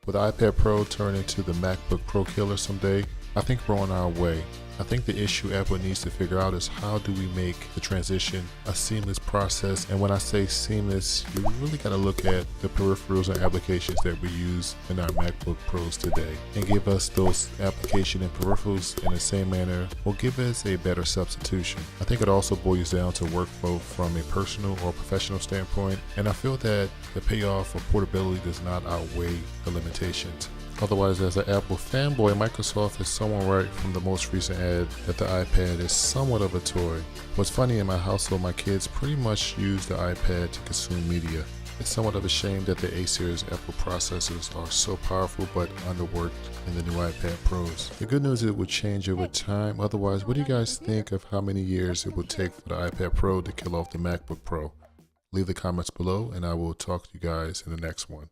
Will the iPad Pro turn into the MacBook Pro killer someday? I think we're on our way. I think the issue Apple needs to figure out is how do we make the transition a seamless process. And when I say seamless, you really got to look at the peripherals and applications that we use in our MacBook Pros today and give us those application and peripherals in the same manner will give us a better substitution. I think it also boils down to workflow from a personal or professional standpoint, and I feel that the payoff for portability does not outweigh the limitations. Otherwise, as an Apple fanboy, Microsoft is somewhat right from the most recent ad that the iPad is somewhat of a toy. What's funny, in my household, my kids pretty much use the iPad to consume media. It's somewhat of a shame that the A-series Apple processors are so powerful but underworked in the new iPad Pros. The good news is it will change over time. Otherwise, what do you guys think of how many years it will take for the iPad Pro to kill off the MacBook Pro? Leave the comments below and I will talk to you guys in the next one.